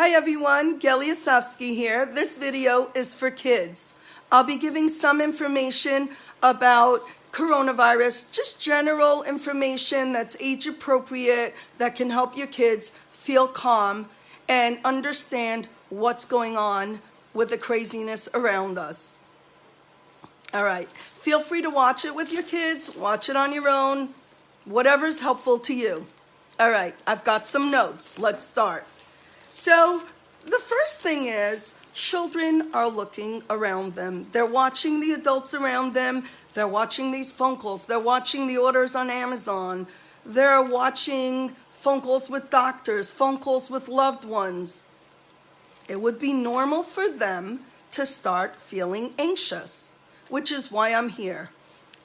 Hi everyone, Gelly Asovski here. This video is for kids. I'll be giving some information about coronavirus, just general information that's age appropriate that can help your kids feel calm and understand what's going on with the craziness around us. All right, feel free to watch it with your kids, watch it on your own, whatever's helpful to you. All right, I've got some notes. Let's start. So the first thing is children are looking around them. They're watching the adults around them. They're watching these phone calls. They're watching the orders on Amazon. They're watching phone calls with doctors, phone calls with loved ones. It would be normal for them to start feeling anxious, which is why I'm here.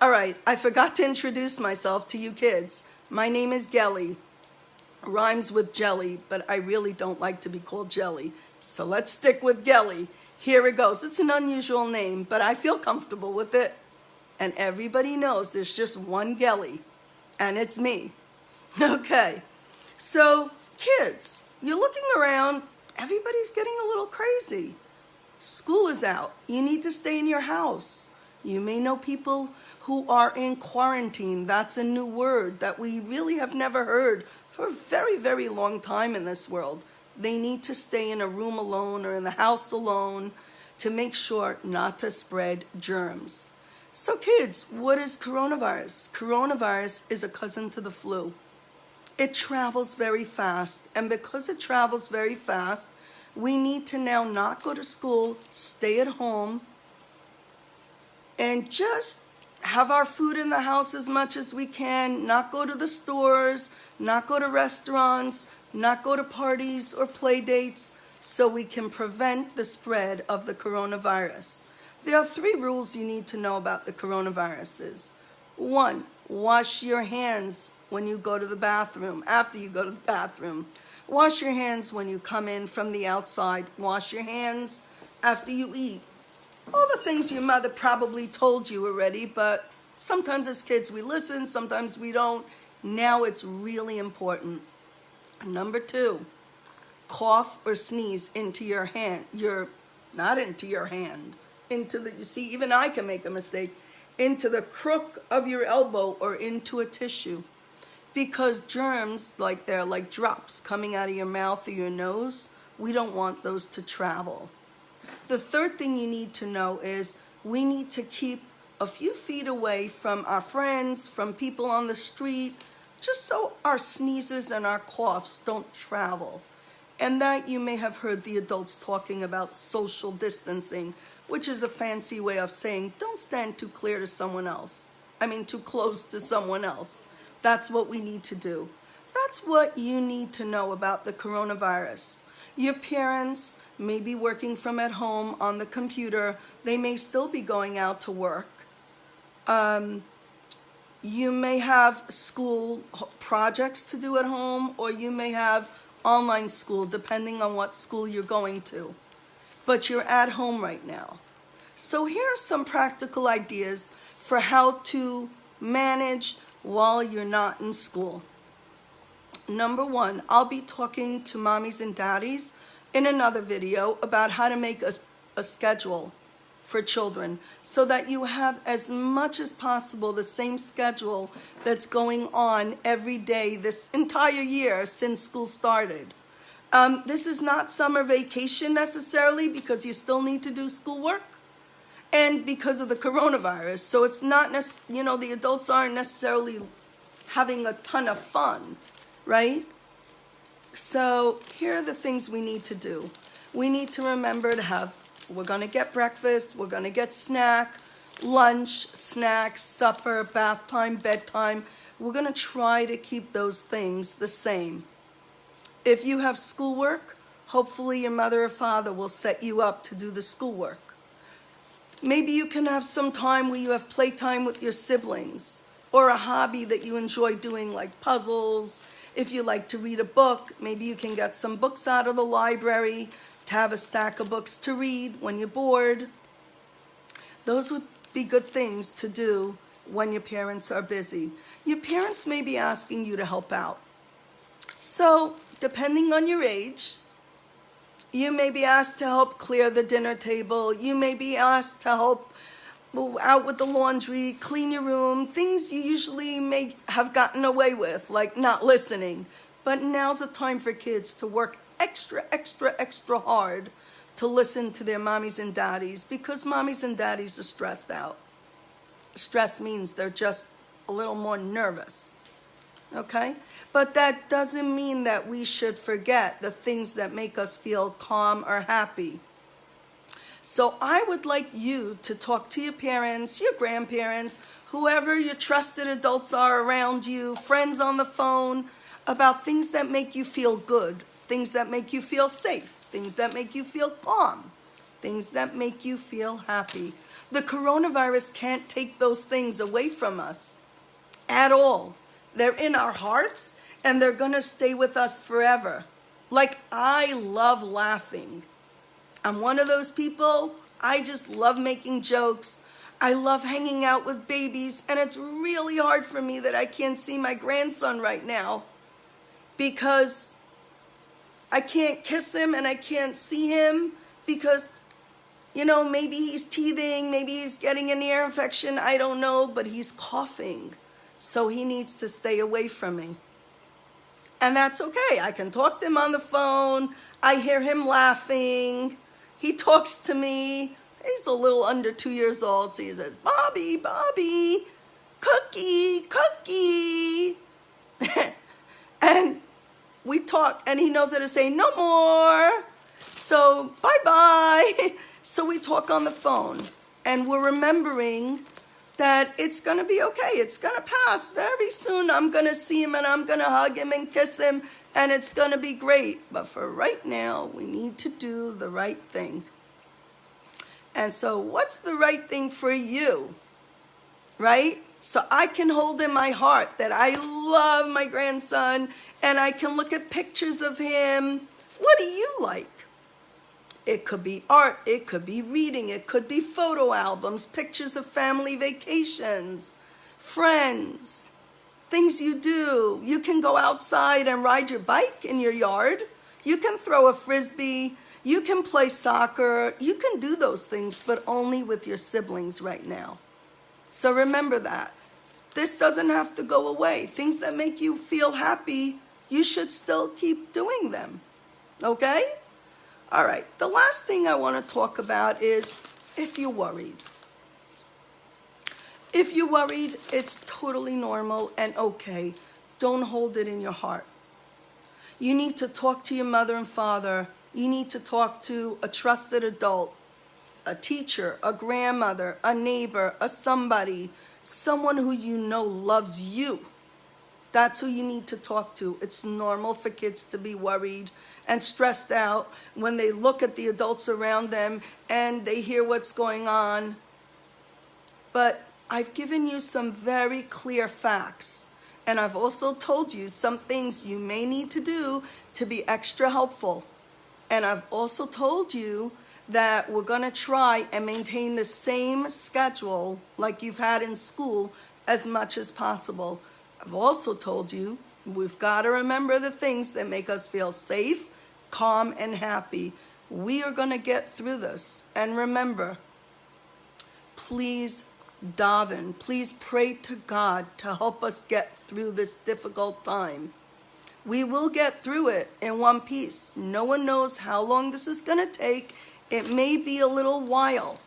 All right, I forgot to introduce myself to you kids. My name is Gelly. Rhymes with jelly, but I really don't like to be called Jelly. So let's stick with Gelly. Here it goes. It's an unusual name, but I feel comfortable with it. And everybody knows there's just one Gelly, and it's me. Okay, so kids, you're looking around, everybody's getting a little crazy. School is out. You need to stay in your house. You may know people who are in quarantine. That's a new word that we really have never heard for a very, very long time in this world. They need to stay in a room alone or in the house alone to make sure not to spread germs. So kids, what is coronavirus? Coronavirus is a cousin to the flu. It travels very fast, and because it travels very fast, we need to now not go to school, stay at home, and just have our food in the house as much as we can, not go to the stores, not go to restaurants, not go to parties or play dates, so we can prevent the spread of the coronavirus. There are 3 rules you need to know about the coronaviruses. 1, wash your hands when you go to the bathroom, after you go to the bathroom. Wash your hands when you come in from the outside. Wash your hands after you eat. All the things your mother probably told you already, but sometimes as kids we listen, sometimes we don't. Now it's really important. Number 2, cough or sneeze into your hand. Not into your hand, into the, you see, even I can make a mistake, into the crook of your elbow or into a tissue. Because germs, they're like drops coming out of your mouth or your nose, we don't want those to travel. The third thing you need to know is we need to keep a few feet away from our friends, from people on the street, just so our sneezes and our coughs don't travel. And that you may have heard the adults talking about social distancing, which is a fancy way of saying don't stand too clear to someone else. Too close to someone else. That's what we need to do. That's what you need to know about the coronavirus. Your parents may be working from at home on the computer. They may still be going out to work. You may have school projects to do at home, or you may have online school, depending on what school you're going to. But you're at home right now. So here are some practical ideas for how to manage while you're not in school. Number 1, I'll be talking to mommies and daddies in another video about how to make a schedule for children so that you have as much as possible the same schedule that's going on every day this entire year since school started. This is not summer vacation necessarily because you still need to do schoolwork and because of the coronavirus. So it's not, the adults aren't necessarily having a ton of fun, right? So here are the things we need to do. We need to remember to we're going to get breakfast, we're going to get snack, lunch, snacks, supper, bath time, bedtime. We're going to try to keep those things the same. If you have schoolwork, hopefully your mother or father will set you up to do the schoolwork. Maybe you can have some time where you have playtime with your siblings or a hobby that you enjoy doing like puzzles. If you like to read a book, maybe you can get some books out of the library to have a stack of books to read when you're bored. Those would be good things to do when your parents are busy. Your parents may be asking you to help out. So, depending on your age, You may be asked to help clear the dinner table. You may be asked to help move out with the laundry, clean your room, things you usually may have gotten away with, like not listening. But now's the time for kids to work extra, extra, extra hard to listen to their mommies and daddies, because mommies and daddies are stressed out. Stress means they're just a little more nervous, okay? But that doesn't mean that we should forget the things that make us feel calm or happy. So I would like you to talk to your parents, your grandparents, whoever your trusted adults are around you, friends on the phone, about things that make you feel good, things that make you feel safe, things that make you feel calm, things that make you feel happy. The coronavirus can't take those things away from us at all. They're in our hearts, and they're gonna stay with us forever. Like, I love laughing. I'm one of those people. I just love making jokes. I love hanging out with babies, and it's really hard for me that I can't see my grandson right now, because I can't kiss him and I can't see him because, maybe he's teething, maybe he's getting an ear infection, I don't know, but he's coughing. So he needs to stay away from me. And that's okay. I can talk to him on the phone. I hear him laughing. He talks to me. He's a little under 2 years old, so he says, Bobby, Bobby, cookie, cookie. And we talk, and he knows how to say, no more. So, bye-bye. So we talk on the phone, and we're remembering that it's going to be okay. It's going to pass. Very soon I'm going to see him, and I'm going to hug him and kiss him, and it's going to be great. But for right now, we need to do the right thing. And so what's the right thing for you, right? So I can hold in my heart that I love my grandson, and I can look at pictures of him. What do you like? It could be art, it could be reading, it could be photo albums, pictures of family vacations, friends, things you do. You can go outside and ride your bike in your yard. You can throw a frisbee. You can play soccer. You can do those things, but only with your siblings right now. So remember that. This doesn't have to go away. Things that make you feel happy, you should still keep doing them. Okay? All right. The last thing I want to talk about is if you're worried. If you're worried, it's totally normal and okay. Don't hold it in your heart. You need to talk to your mother and father. You need to talk to a trusted adult, a teacher, a grandmother, a neighbor, a somebody, someone who you know loves you. That's who you need to talk to. It's normal for kids to be worried and stressed out when they look at the adults around them and they hear what's going on. But I've given you some very clear facts. And I've also told you some things you may need to do to be extra helpful. And I've also told you that we're going to try and maintain the same schedule like you've had in school as much as possible. I've also told you we've got to remember the things that make us feel safe, calm, and happy. We are going to get through this. And remember, please daven. Please pray to God to help us get through this difficult time. We will get through it in one piece. No one knows how long this is going to take. It may be a little while,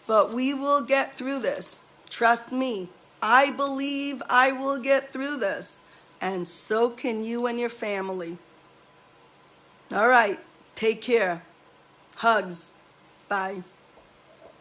but we will get through this. Trust me. I believe I will get through this, and so can you and your family. All right, take care. Hugs. Bye.